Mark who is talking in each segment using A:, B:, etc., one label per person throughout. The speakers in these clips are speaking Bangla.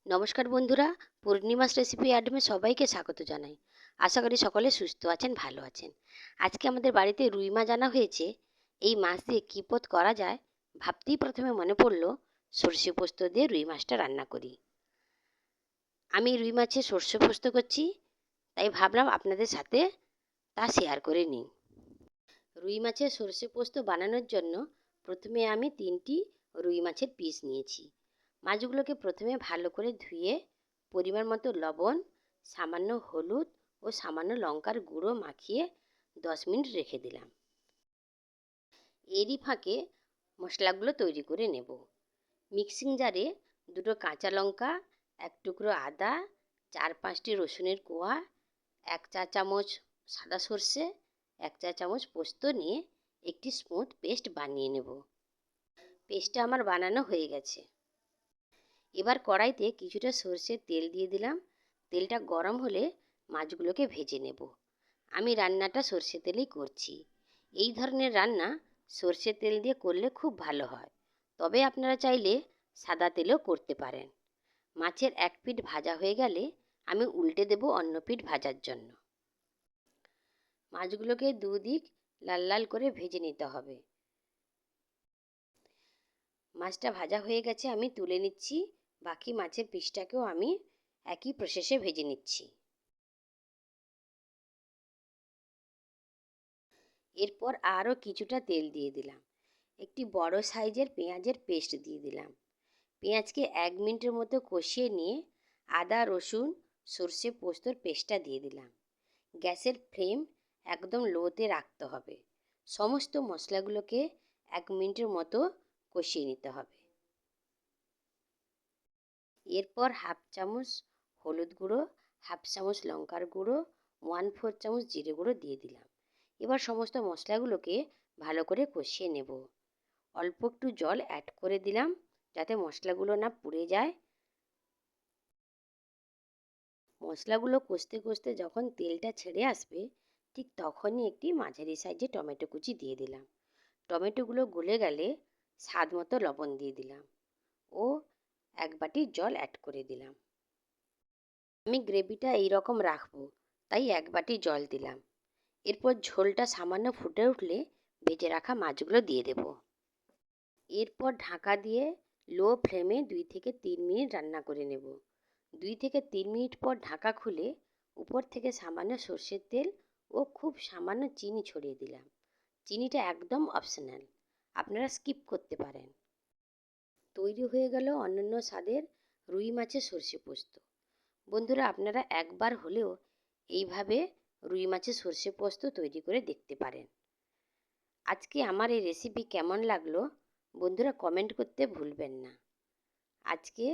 A: নমস্কার বন্ধুরা, পূর্ণিমাস রেসিপি অ্যাডমে সবাইকে স্বাগত জানাই। আশা করি সকলে সুস্থ আছেন, ভালো আছেন। আজকে আমাদের বাড়িতে রুই মাছ আনা হয়েছে। এই মাছ দিয়ে কী পদ করা যায় ভাবতেই প্রথমে মনে পড়ল সর্ষে পোস্ত দিয়ে রুই মাছটা রান্না করি। আমি রুই মাছের সর্ষে পোস্ত করছি, তাই ভাবলাম আপনাদের সাথে তা শেয়ার করে নিই। রুই মাছের সর্ষে পোস্ত বানানোর জন্য প্রথমে আমি 3টি রুই মাছের পিস নিয়েছি। মাছগুলোকে প্রথমে ভালো করে ধুয়ে পরিমাণ মতো লবণ, সামান্য হলুদ ও সামান্য লঙ্কার গুঁড়ো মাখিয়ে 10 মিনিট রেখে দিলাম। এরই ফাঁকে মশলাগুলো তৈরি করে নেব। মিক্সিং জারে 2টো কাঁচা লঙ্কা, 1 টুকরো আদা, 4-5টি রসুনের কোয়া, 1 চা চামচ সাদা সর্ষে, 1 চা চামচ পোস্ত নিয়ে একটি স্মুথ পেস্ট বানিয়ে নেব। পেস্টটা আমার বানানো হয়ে গেছে। এবার কড়াইতে কিছুটা সর্ষের তেল দিয়ে দিলাম। তেলটা গরম হলে মাছগুলোকে ভেজে নেব। আমি রান্নাটা সর্ষের তেলেই করছি। এই ধরনের রান্না সর্ষের তেল দিয়ে করলে খুব ভালো হয়, তবে আপনারা চাইলে সাদা তেলেও করতে পারেন। মাছের এক পিঠ ভাজা হয়ে গেলে আমি উল্টে দেব অন্য পিঠ ভাজার জন্য। মাছগুলোকে দুদিক লাল লাল করে ভেজে নিতে হবে। মাছটা ভাজা হয়ে গেছে, আমি তুলে নিচ্ছি। বাকি মাছের পিসটাকেও আমি একই প্রসেসে ভেজে নিচ্ছি। এরপর আরও কিছুটা তেল দিয়ে দিলাম। একটি বড় সাইজের পেঁয়াজের পেস্ট দিয়ে দিলাম। পেঁয়াজকে 1 মিনিটের মতো কষিয়ে নিয়ে আদা, রসুন, সর্ষে পোস্তর পেস্টটা দিয়ে দিলাম। গ্যাসের ফ্লেম একদম লোতে রাখতে হবে। সমস্ত মশলাগুলোকে 1 মিনিটের মতো কষিয়ে নিতে হবে। এরপর 1/2 চামচ হলুদ গুঁড়ো, 1/2 চামচ লঙ্কার গুঁড়ো, 1/4 চামচ জিরে গুঁড়ো দিয়ে দিলাম। এবার সমস্ত মশলাগুলোকে ভালো করে কষিয়ে নেব। অল্প একটু জল অ্যাড করে দিলাম যাতে মশলাগুলো না পুড়ে যায়। মশলাগুলো কষতে কষতে যখন তেলটা ছেড়ে আসবে, ঠিক তখনই একটি মাঝারি সাইজের টমেটো কুচি দিয়ে দিলাম। টমেটোগুলো গলে গেলে স্বাদ মতো লবণ দিয়ে দিলাম ও 1 বাটি জল অ্যাড করে দিলাম। আমি গ্রেভিটা এইরকম রাখবো, তাই 1 বাটি জল দিলাম। এরপর ঝোলটা সামান্য ফুটে উঠলে ভেজে রাখা মাছগুলো দিয়ে দেব। এরপর ঢাকা দিয়ে লো ফ্লেমে 2 থেকে 3 মিনিট রান্না করে নেব। 2 থেকে 3 মিনিট পর ঢাকা খুলে উপর থেকে সামান্য সর্ষের তেল ও খুব সামান্য চিনি ছড়িয়ে দিলাম। চিনিটা একদম অপশনাল, আপনারা স্কিপ করতে পারেন। তৈরি হয়ে গেল অনন্য স্বাদের রুই মাছের সর্ষে পোস্ত। বন্ধুরা, আপনারা একবার হলেও এইভাবে রুই মাছের সর্ষে পোস্ত তৈরি করে দেখতে পারেন। আজকে আমার এই রেসিপি কেমন লাগলো বন্ধুরা কমেন্ট করতে ভুলবেন না। আজকে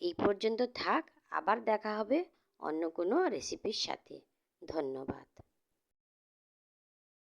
A: এই পর্যন্ত থাক, আবার দেখা হবে অন্য কোনো রেসিপির সাথে। ধন্যবাদ।